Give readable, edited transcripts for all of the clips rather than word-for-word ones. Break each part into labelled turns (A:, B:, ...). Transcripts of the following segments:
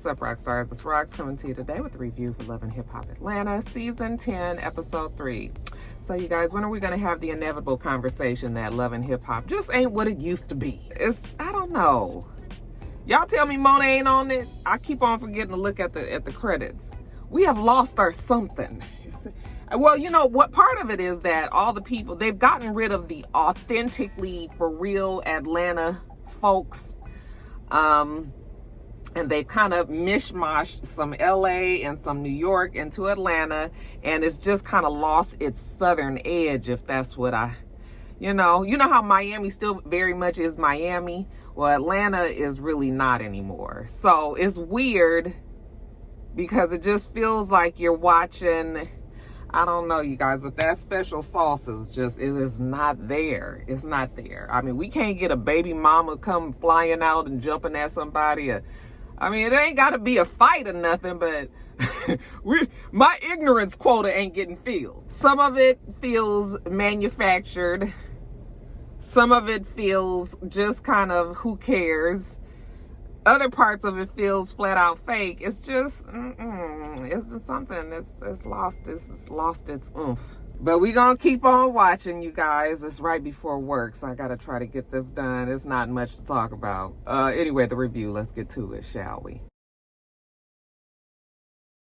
A: up, Roxstars? It's Rox coming to you today with a review for Love and Hip Hop Atlanta, Season 10, Episode 3. So, you guys, when are we going to have the inevitable conversation that Love and Hip Hop just ain't what it used to be? I don't know. Y'all tell me Mona ain't on it. I keep on forgetting to look at the credits. We have lost our something. Well, you know what, part of it is that all the people, they've gotten rid of the authentically for real Atlanta folks. And they kind of mishmashed some LA and some New York into Atlanta, and it's just kind of lost its southern edge, if that's what you know how Miami still very much is Miami. Well, Atlanta is really not anymore. So it's weird because it just feels like you're watching, I don't know, you guys, but that special sauce is just, it is not there. It's not there. I mean, we can't get a baby mama come flying out and jumping at somebody. I mean, it ain't got to be a fight or nothing, but my ignorance quota ain't getting filled. Some of it feels manufactured. Some of it feels just kind of who cares. Other parts of it feels flat out fake. It's just, it's something that's lost. It's lost its oomph. But we gonna keep on watching, you guys. It's right before work, so I gotta try to get this done. It's not much to talk about. Anyway, the review, let's get to it, shall we?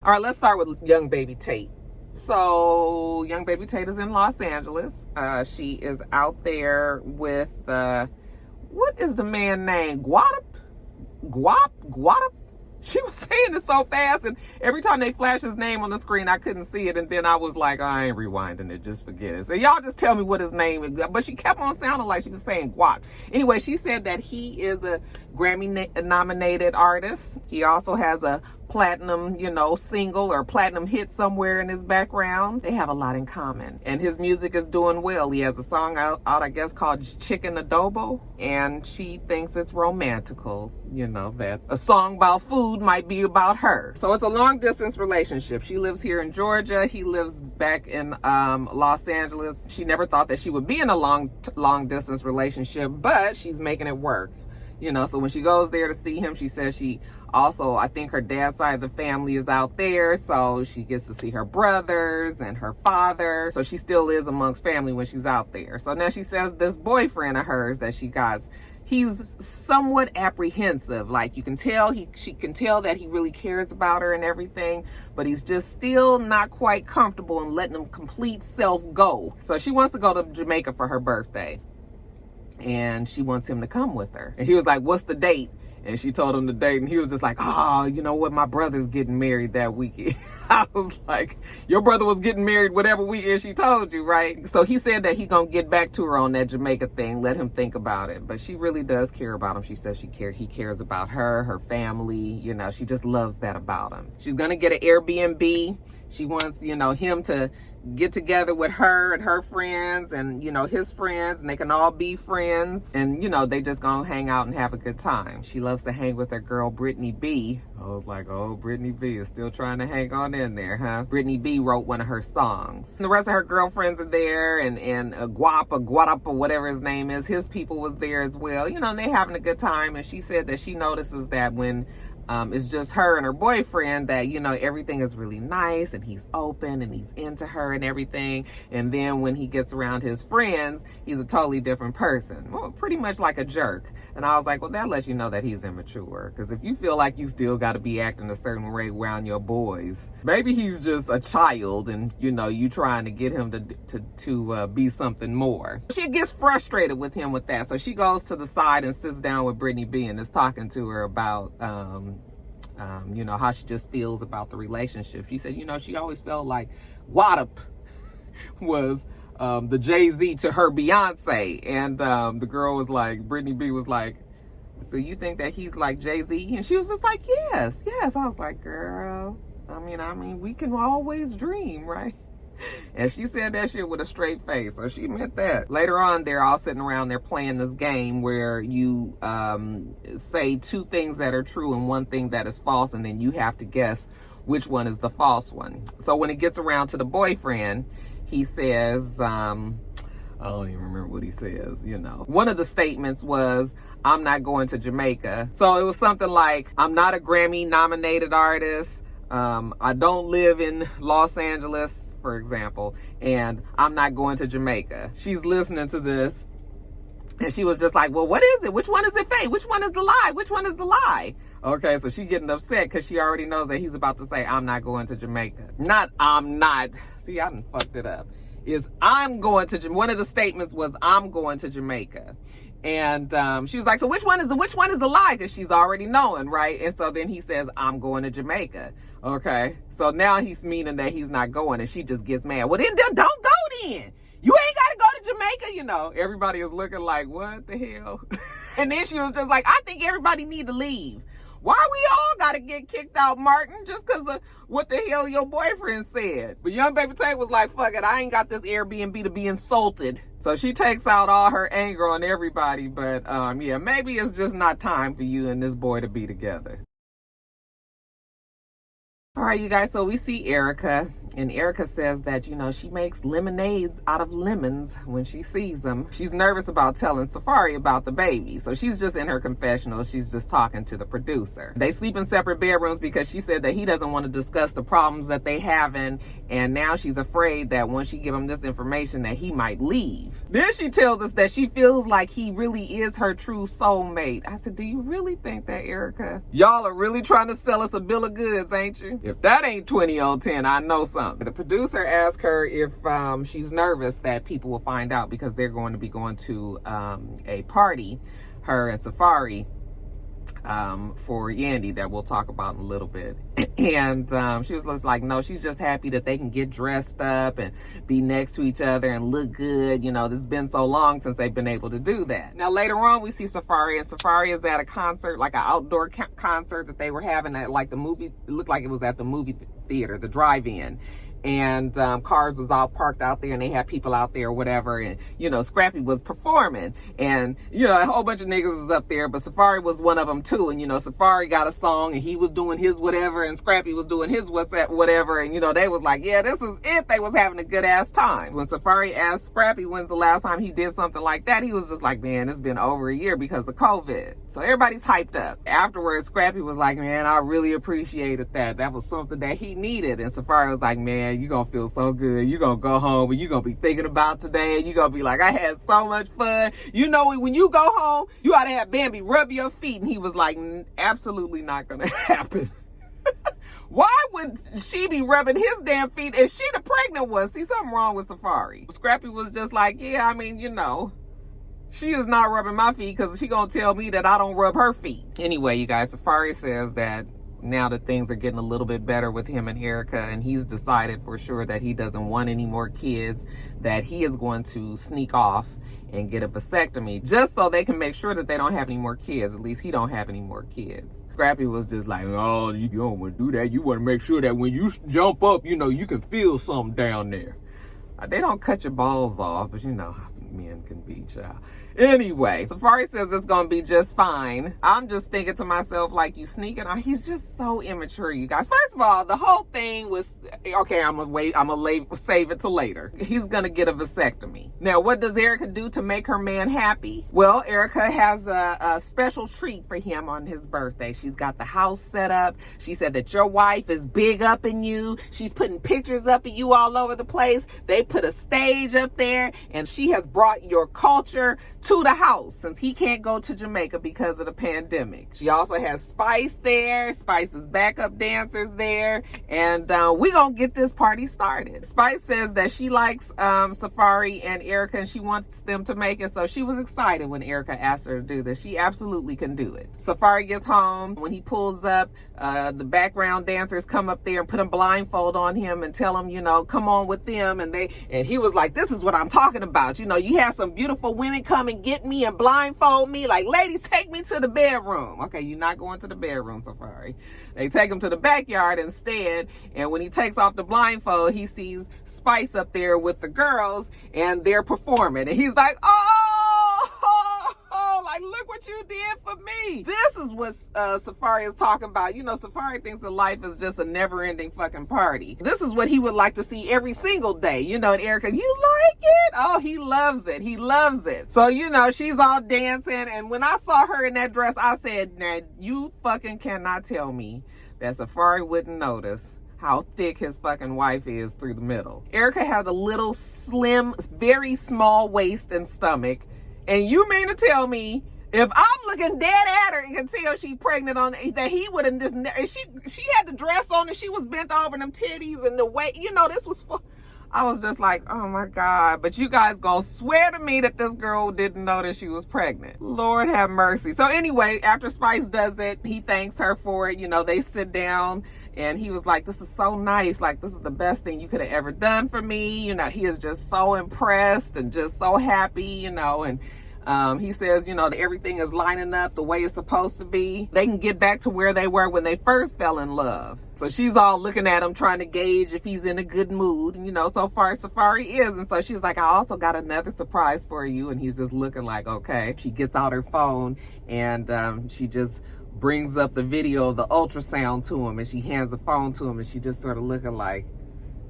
A: All right, let's start with Young Baby Tate. So, Young Baby Tate is in Los Angeles. She is out there with, what is the man name? Guap? She was saying it so fast, and every time they flash his name on the screen, I couldn't see it, and then I was like, I ain't rewinding it, just forget it. So y'all just tell me what his name is. But she kept on sounding like she was saying guap. Anyway, she said that he is a Grammy-nominated artist. He also has a platinum, single or platinum hit somewhere in his background. They have a lot in common, and his music is doing well. He has a song out I guess called Chicken Adobo, and she thinks it's romantical, that a song about food might be about her. So it's a long distance relationship. She lives here in Georgia. He lives back in Los Angeles. She never thought that she would be in a long distance relationship, but she's making it work. So when she goes there to see him, she says she also, I think her dad's side of the family is out there, so she gets to see her brothers and her father. So she still is amongst family when she's out there. So now she says this boyfriend of hers that she got, he's somewhat apprehensive. Like you can tell, she can tell that he really cares about her and everything, but he's just still not quite comfortable in letting him complete self go. So she wants to go to Jamaica for her birthday, and she wants him to come with her. And he was like, what's the date? And she told him the date, and he was just like, oh, you know what? My brother's getting married that weekend. I was like, your brother was getting married whatever weekend she told you, right? So he said that he gonna get back to her on that Jamaica thing, let him think about it. But she really does care about him. She says he cares about her family. She just loves that about him. She's gonna get an Airbnb. She wants, him to get together with her and her friends and, his friends, and they can all be friends. And, they just gonna hang out and have a good time. She loves to hang with her girl, Brittany B. I was like, oh, Brittany B is still trying to hang on in there, huh? Brittany B wrote one of her songs. And the rest of her girlfriends are there, and Guadapa, whatever his name is, his people was there as well. And they having a good time. And she said that she notices that when it's just her and her boyfriend, that, everything is really nice and he's open and he's into her and everything. And then when he gets around his friends, he's a totally different person. Well, pretty much like a jerk. And I was like, well, that lets you know that he's immature. Because if you feel like you still got to be acting a certain way around your boys, maybe he's just a child and, you trying to get him to be something more. She gets frustrated with him with that. So she goes to the side and sits down with Brittany B and is talking to her about, how she just feels about the relationship. She said, she always felt like Guadap was the Jay-Z to her Beyonce. And the girl was like, Brittany B was like, so you think that he's like Jay-Z? And she was just like, yes. I was like, girl, I mean, we can always dream, right? And she said that shit with a straight face, so she meant that. Later on, they're all sitting around, they're playing this game where you say two things that are true and one thing that is false, and then you have to guess which one is the false one. So when it gets around to the boyfriend, he says, I don't even remember what he says, you know. One of the statements was, I'm not going to Jamaica. So it was something like, I'm not a Grammy nominated artist. I don't live in Los Angeles, for example, and I'm not going to Jamaica. She's listening to this and she was just like, well, what is it? Which one is it fake? Which one is the lie? Which one is the lie? Okay, so she getting upset because she already knows that he's about to say, I'm not going to Jamaica. Not, I'm not. See, I done fucked it up. Is I'm going to, one of the statements was, I'm going to Jamaica. And she was like, so which one is the lie? Because she's already knowing, right? And so then he says, I'm going to Jamaica. Okay, so now he's meaning that he's not going, and she just gets mad. Well, then don't go then. You ain't got to go to Jamaica, you know. Everybody is looking like, what the hell? And then she was just like, I think everybody need to leave. Why we all got to get kicked out, Martin, just because of what the hell your boyfriend said? But young baby Tay was like, fuck it, I ain't got this Airbnb to be insulted. So she takes out all her anger on everybody. But yeah, maybe it's just not time for you and this boy to be together. All right, you guys, so we see Erica, and Erica says that, you know, she makes lemonades out of lemons when she sees them. She's nervous about telling Safari about the baby, so she's just in her confessional. She's just talking to the producer. They sleep in separate bedrooms because she said that he doesn't want to discuss the problems that they having, and now she's afraid that once she give him this information that he might leave. Then she tells us that she feels like he really is her true soulmate. I said, do you really think that, Erica? Y'all are really trying to sell us a bill of goods, ain't you? If that ain't 20 on 10, I know something. The producer asked her if she's nervous that people will find out because they're going to be going to a party, her and Safari, for Yandy that we'll talk about in a little bit. And she was just like, no, she's just happy that they can get dressed up and be next to each other and look good. You know, this has been so long since they've been able to do that. Now, later on, we see Safari, and Safari is at a concert, like an outdoor concert that they were having at like the movie. It looked like it was at the movie theater, the drive-in. And cars was all parked out there and they had people out there or whatever, and you know, Scrappy was performing, and you know, a whole bunch of niggas was up there, but Safari was one of them too. And you know, Safari got a song and he was doing his whatever and Scrappy was doing his whatever, and you know, they was like, yeah, this is it. They was having a good ass time. When Safari asked Scrappy when's the last time he did something like that, he was just like, man, it's been over a year because of COVID. So everybody's hyped up. Afterwards, Scrappy was like, man, I really appreciated that. That was something that he needed. And Safari was like, man, you're gonna feel so good. You're gonna go home and you're gonna be thinking about today, and you're gonna be like, I had so much fun. You know, when you go home, you ought to have Bambi rub your feet. And he was like, absolutely not gonna happen. Why would she be rubbing his damn feet if she the pregnant one? See, something wrong with Safari. Scrappy was just like, yeah, I mean, you know, she is not rubbing my feet because she gonna tell me that I don't rub her feet. Anyway, you guys, Safari says that now that things are getting a little bit better with him and Erica, and he's decided for sure that he doesn't want any more kids, that he is going to sneak off and get a vasectomy just so they can make sure that they don't have any more kids. At least he don't have any more kids. Scrappy was just like, oh, you don't want to do that. You want to make sure that when you jump up, you know, you can feel something down there. They don't cut your balls off, but you know how men can be, child. Anyway, Safari says it's gonna be just fine. I'm just thinking to myself, like, you sneaking on. He's just so immature, you guys. First of all, the whole thing was, okay, I'm gonna save it till later. He's gonna get a vasectomy. Now, what does Erica do to make her man happy? Well, Erica has a special treat for him on his birthday. She's got the house set up. She said that your wife is big up in you. She's putting pictures up of you all over the place. They put a stage up there, and she has brought your culture to the house since he can't go to Jamaica because of the pandemic. She also has Spice there. Spice's backup dancers there, and we gonna get this party started. Spice says that she likes Safari and Erica, and she wants them to make it, so she was excited when Erica asked her to do this. She absolutely can do it. Safari gets home. When he pulls up, the background dancers come up there and put a blindfold on him and tell him, you know, come on with them, and he was like, this is what I'm talking about. You know, you have some beautiful women come and get me and blindfold me, like, ladies, take me to the bedroom. Okay, you're not going to the bedroom, Safari. They take him to the backyard instead, and when he takes off the blindfold, he sees Spice up there with the girls, and they're performing, and he's like, oh, like, look what you did for me. me. This is what Safari is talking about. You know, Safari thinks that life is just a never-ending fucking party. This is what he would like to see every single day. You know, and Erica, you like it? Oh, he loves it. He loves it. So, you know, she's all dancing. And when I saw her in that dress, I said, now, you fucking cannot tell me that Safari wouldn't notice how thick his fucking wife is through the middle. Erica had a little slim, very small waist and stomach. And you mean to tell me, if I'm looking dead at her and can tell she's pregnant on that, he would have just, she had the dress on and she was bent over, them titties and the weight, you know, this was, I was just like, oh my God. But you guys gonna swear to me that this girl didn't know that she was pregnant. Lord have mercy. So anyway, after Spice does it, he thanks her for it. You know, they sit down and he was like, this is so nice. Like, this is the best thing you could have ever done for me. You know, he is just so impressed and just so happy, you know, and he says, you know, that everything is lining up the way it's supposed to be. They can get back to where they were when they first fell in love. So she's all looking at him, trying to gauge if he's in a good mood. And, you know, so far Safari is. And so she's like, I also got another surprise for you. And he's just looking like, okay. She gets out her phone and she just brings up the video of the ultrasound to him. And she hands the phone to him and she just sort of looking like,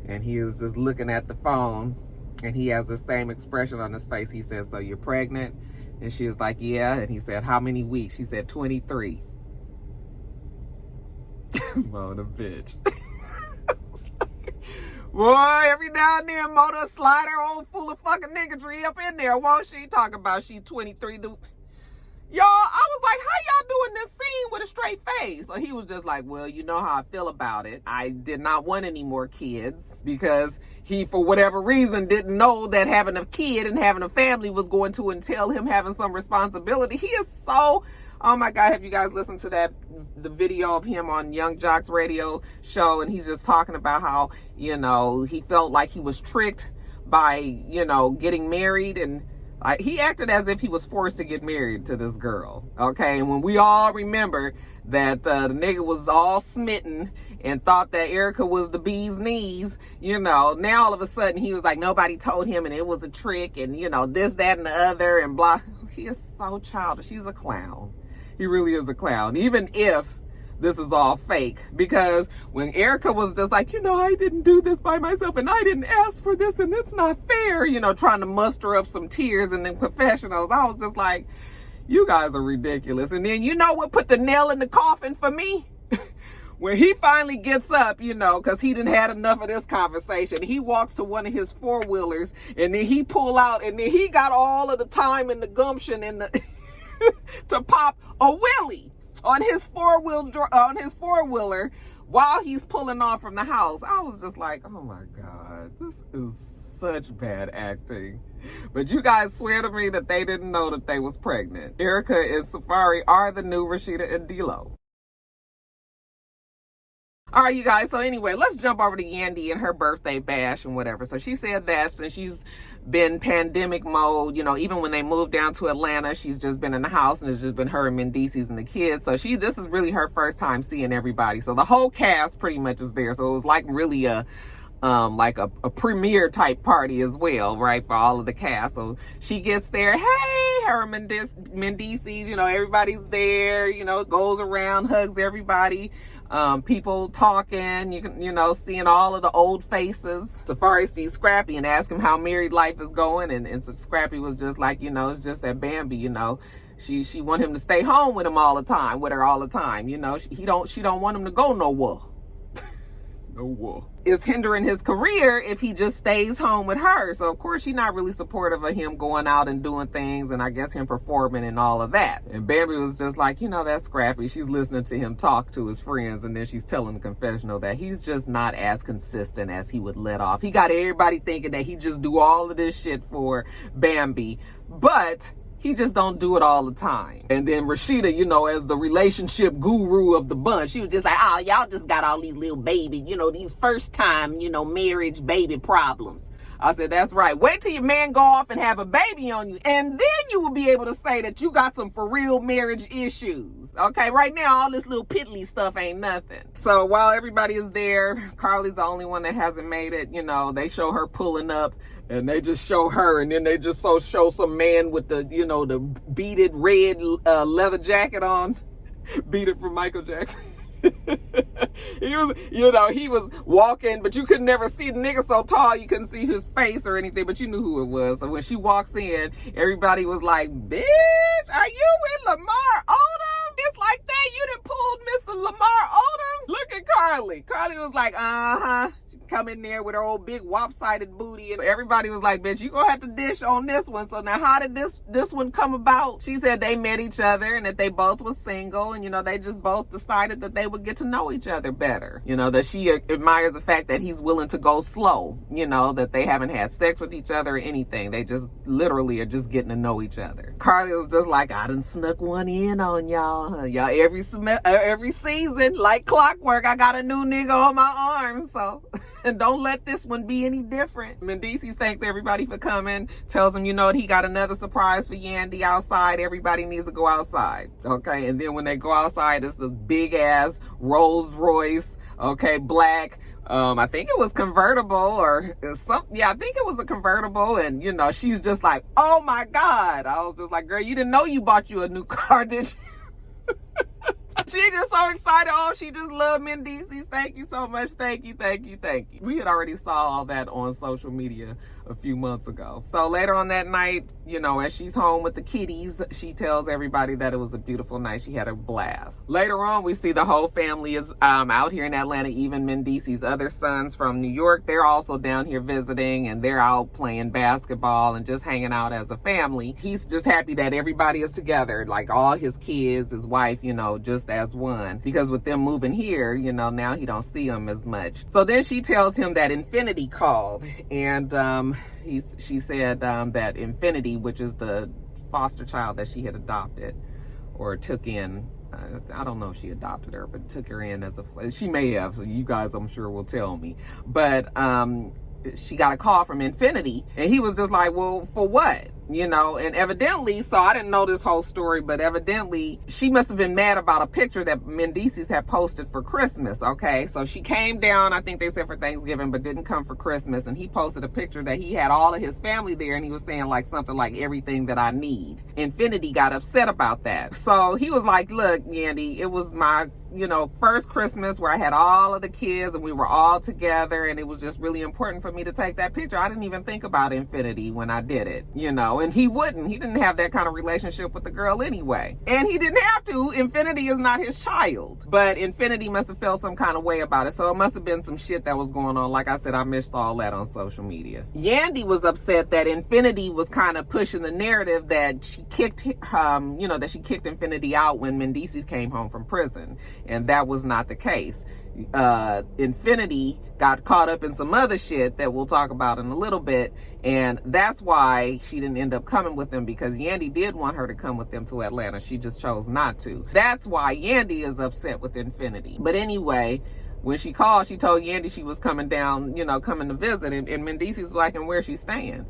A: and he is just looking at the phone. And he has the same expression on his face. He says, so you're pregnant? And she was like, yeah. And he said, how many weeks? She said, 23. Mona, bitch. Boy, every now and then, Mona slide her old full of fucking niggatry up in there. Won't she? Talk about she 23. Y'all, I was like, how y'all doing this scene with a straight face? So he was just like, well, you know how I feel about it. I did not want any more kids because he, for whatever reason, didn't know that having a kid and having a family was going to entail him having some responsibility. He is so, oh my God, have you guys listened to the video of him on Young Jock's radio show? And he's just talking about how, you know, he felt like he was tricked by, you know, getting married, and he acted as if he was forced to get married to this girl, okay? And when we all remember that the nigga was all smitten and thought that Erica was the bee's knees, you know, now all of a sudden he was like, nobody told him and it was a trick and, you know, this, that, and the other and blah. He is so childish. He's a clown. He really is a clown, even if this is all fake. Because when Erica was just like, you know, I didn't do this by myself and I didn't ask for this and it's not fair, you know, trying to muster up some tears in the confessionals, I was just like, you guys are ridiculous. And then you know what put the nail in the coffin for me? When he finally gets up, you know, because he didn't had enough of this conversation, he walks to one of his four-wheelers and then he pull out and then he got all of the time and the gumption and the to pop a wheelie on his four-wheeler while he's pulling off from the house. I was just like, oh my God, this is such bad acting. But you guys swear to me that they didn't know that they was pregnant. Erica and Safari are the new Rashida and D-Lo. All right, you guys. So anyway, let's jump over to Yandy and her birthday bash and whatever. So she said that since she's been pandemic mode, you know, even when they moved down to Atlanta, she's just been in the house and it's just been her and Mendices and the kids. So this is really her first time seeing everybody. So the whole cast pretty much is there. So it was like really a premiere type party as well, right, for all of the cast. So she gets there, hey, her Mendices, you know, everybody's there, you know, goes around, hugs everybody. People talking, you know, seeing all of the old faces. Safari sees Scrappy and asks him how married life is going. And so Scrappy was just like, you know, it's just that Bambi, you know, she want him to stay home with her all the time. You know, she don't want him to go nowhere. Is hindering his career if he just stays home with her. So of course she's not really supportive of him going out and doing things and I guess him performing and all of that. And Bambi was just like, you know, that's Scrappy. She's listening to him talk to his friends and then she's telling the confessional that he's just not as consistent as he would let off. He got everybody thinking that he just do all of this shit for Bambi, but he just don't do it all the time. And then Rashida, you know, as the relationship guru of the bunch, she was just like, oh, y'all just got all these little baby, you know, these first time, you know, marriage baby problems. I said, that's right. Wait till your man go off and have a baby on you. And then you will be able to say that you got some for real marriage issues. Okay, right now, all this little piddly stuff ain't nothing. So while everybody is there, Carly's the only one that hasn't made it. You know, they show her pulling up And they just show her, and then they just show some man with the, you know, the beaded red leather jacket on. Beaded from Michael Jackson. He was, you know, he was walking, but you could never see the nigga so tall you couldn't see his face or anything, but you knew who it was. So when she walks in, everybody was like, bitch, are you with Lamar Odom? It's like that, you done pulled Mr. Lamar Odom? Look at Carly. Carly was like, uh-huh. Come in there with her old big lopsided booty, and everybody was like, bitch, you gonna have to dish on this one. So now how did this one come about? She said they met each other and that they both was single, and you know, they just both decided that they would get to know each other better. You know, that she admires the fact that he's willing to go slow, you know, that they haven't had sex with each other or anything. They just literally are just getting to know each other. Carly was just like, I done snuck one in on y'all. Y'all every season, like clockwork, I got a new nigga on my arm, so and don't let this one be any different. Mendices thanks everybody for coming, tells them, you know, he got another surprise for Yandy outside. Everybody needs to go outside, okay? And then when they go outside, it's this big ass Rolls Royce, okay, black. I think it was convertible or something. Yeah, I think it was a convertible. And, you know, she's just like, oh my God. I was just like, girl, you didn't know you bought you a new car, did you? She just so excited. Oh, she just loved Mendices. Thank you so much. Thank you, thank you, thank you. We had already saw all that on social media a few months ago. So later on that night, you know, as she's home with the kitties, she tells everybody that it was a beautiful night. She had a blast. Later on, we see the whole family is out here in Atlanta. Even Mendices' other sons from New York, they're also down here visiting, and they're out playing basketball and just hanging out as a family. He's just happy that everybody is together, like all his kids, his wife, you know, just as one. Because with them moving here, you know, now he don't see them as much. So then she tells him that Infinity called, and she said that Infinity, which is the foster child that she had adopted or took in, I don't know if she adopted her, but took her in as she may have, so you guys I'm sure will tell me, but she got a call from Infinity, and he was just like, well, for what? You know, and evidently, so I didn't know this whole story, but evidently she must have been mad about a picture that Mendices had posted for Christmas, okay? So she came down, I think they said for Thanksgiving, but didn't come for Christmas, and he posted a picture that he had all of his family there, and he was saying like something like everything that I need. Infinity got upset about that. So he was like, look, Yandy, it was my, you know, first Christmas where I had all of the kids and we were all together, and it was just really important for me to take that picture. I didn't even think about Infinity when I did it, you know, and he didn't have that kind of relationship with the girl anyway. And he didn't have to. Infinity is not his child, but Infinity must have felt some kind of way about it. So it must have been some shit that was going on. Like I said, I missed all that on social media. Yandy was upset that Infinity was kind of pushing the narrative that she kicked, you know, that she kicked Infinity out when Mendices came home from prison. And that was not the case. Infinity got caught up in some other shit that we'll talk about in a little bit, and that's why she didn't end up coming with them, because Yandy did want her to come with them to Atlanta. She just chose not to. That's why Yandy is upset with Infinity. But anyway, when she called, she told Yandy she was coming down, you know, coming to visit, and Mendices was like, and where's she staying?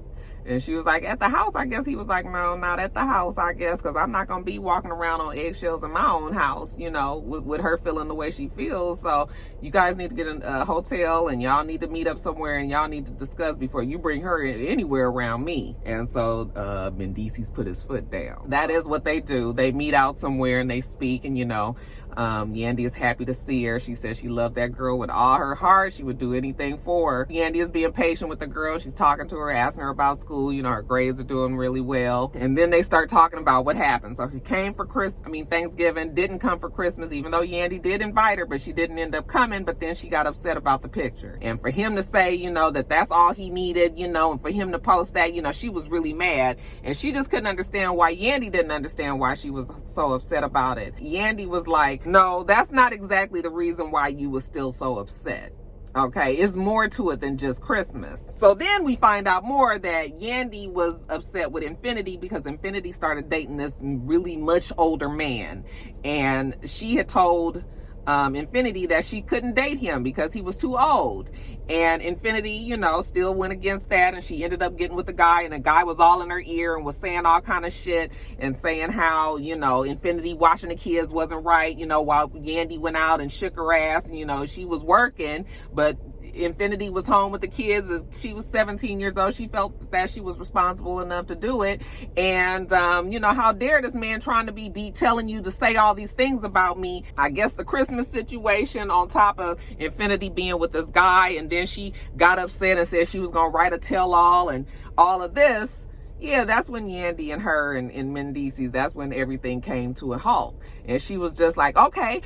A: And she was like, at the house, I guess. He was like, no, not at the house, I guess, because I'm not going to be walking around on eggshells in my own house, you know, with her feeling the way she feels. So you guys need to get a hotel, and y'all need to meet up somewhere, and y'all need to discuss before you bring her anywhere around me. And so Mendices put his foot down. That is what they do. They meet out somewhere and they speak, and, you know, Yandy is happy to see her. She said she loved that girl with all her heart. She would do anything for her. Yandy is being patient with the girl. She's talking to her, asking her about school. You know, her grades are doing really well. And then they start talking about what happened. So she came for Thanksgiving, didn't come for Christmas, even though Yandy did invite her, but she didn't end up coming. But then she got upset about the picture. And for him to say, you know, that that's all he needed, you know, and for him to post that, you know, she was really mad. And she just couldn't understand why Yandy didn't understand why she was so upset about it. Yandy was like, no, that's not exactly the reason why you were still so upset. Okay, it's more to it than just Christmas. So then we find out more that Yandy was upset with Infinity because Infinity started dating this really much older man. And she had told Infinity that she couldn't date him because he was too old. And Infinity, you know, still went against that, and she ended up getting with the guy, and the guy was all in her ear and was saying all kind of shit and saying how, you know, Infinity watching the kids wasn't right, you know, while Yandy went out and shook her ass, and, you know, she was working, but Infinity was home with the kids. She was 17 years old. She felt that she was responsible enough to do it. And, you know, how dare this man trying to be telling you to say all these things about me. I guess the Christmas situation on top of Infinity being with this guy, and then she got upset and said she was going to write a tell-all and all of this. Yeah, that's when Yandy and her and Mendices, that's when everything came to a halt. And she was just like, okay,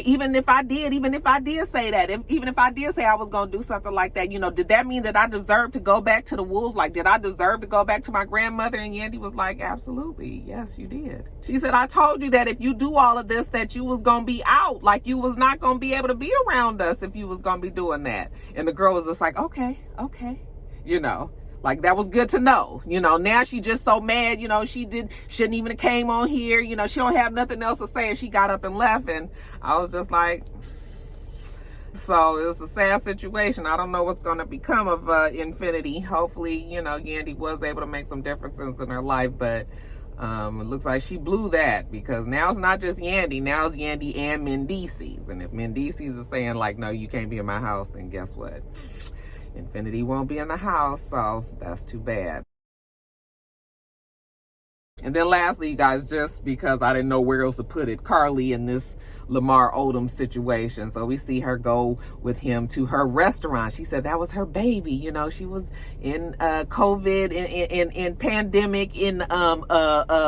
A: even if I did say that, even if I did say I was going to do something like that, you know, did that mean that I deserve to go back to the wolves? Like, did I deserve to go back to my grandmother? And Yandy was like, absolutely. Yes, you did. She said, I told you that if you do all of this, that you was going to be out. Like, you was not going to be able to be around us if you was going to be doing that. And the girl was just like, okay, you know. Like, that was good to know. You know, now she just so mad, you know, shouldn't even have came on here. You know, she don't have nothing else to say, and she got up and left. And I was just like, so it was a sad situation. I don't know what's going to become of Infinity. Hopefully, you know, Yandy was able to make some differences in her life, but it looks like she blew that, because now it's not just Yandy. Now it's Yandy and Mendices. And if Mendices is saying, like, no, you can't be in my house, then guess what? Infinity won't be in the house, so that's too bad. And then lastly, you guys, just because I didn't know where else to put it, Carly in this Lamar Odom situation. So we see her go with him to her restaurant. She said that was her baby. You know, she was in COVID, in pandemic, in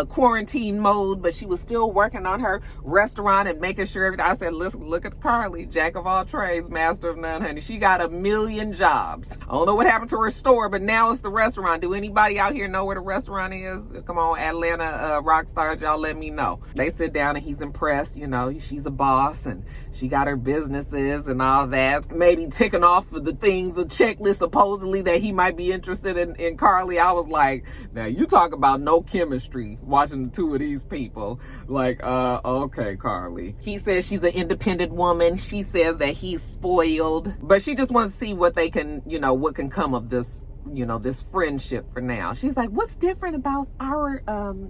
A: quarantine mode, but she was still working on her restaurant and making sure everything. I said, listen, look at Carly, jack of all trades, master of none, honey. She got a million jobs. I don't know what happened to her store, but now it's the restaurant. Do anybody out here know where the restaurant is? Come on, Atlanta Roxstars, y'all let me know. They sit down and he's impressed. You know, she's a boss and she got her businesses and all that. Maybe ticking off of the things, the checklist supposedly that he might be interested in Carly. I was like, now you talk about no chemistry watching the two of these people. Like, okay, Carly. He says she's an independent woman. She says that he's spoiled, but she just wants to see what they can, you know, what can come of this, you know, this friendship for now. She's like, what's different about our,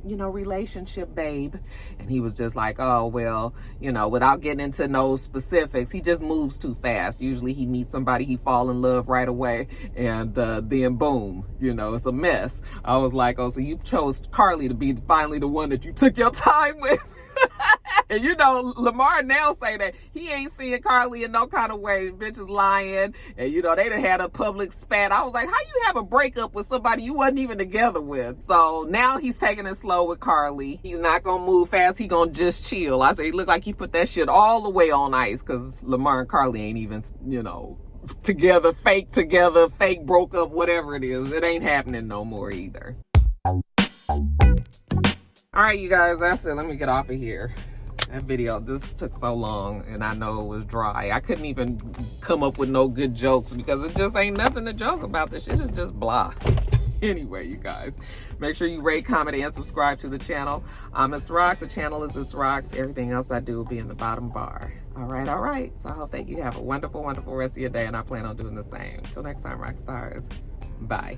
A: you know, relationship, babe? And he was just like, oh, well, you know, without getting into no specifics, he just moves too fast. Usually he meets somebody, he fall in love right away, and then boom, you know, it's a mess. I was like, oh, so you chose Carly to be finally the one that you took your time with. And you know, Lamar now say that he ain't seeing Carly in no kind of way. Bitch is lying. And you know, they done had a public spat. I was like, how you have a breakup with somebody you wasn't even together with? So now he's taking it slow with Carly. He's not gonna move fast. He gonna just chill. I say, he look like he put that shit all the way on ice, because Lamar and Carly ain't even, you know, together, fake broke up, whatever it is. It ain't happening no more either. All right, you guys, that's it. Let me get off of here. That video just took so long, and I know it was dry. I couldn't even come up with no good jokes because it just ain't nothing to joke about. This shit is just blah. Anyway, you guys, make sure you rate, comment, and subscribe to the channel. I'm itsrox. The channel is itsrox. Everything else I do will be in the bottom bar. All right. So I hope that you have a wonderful, wonderful rest of your day, and I plan on doing the same. Till next time, Roxstars. Bye.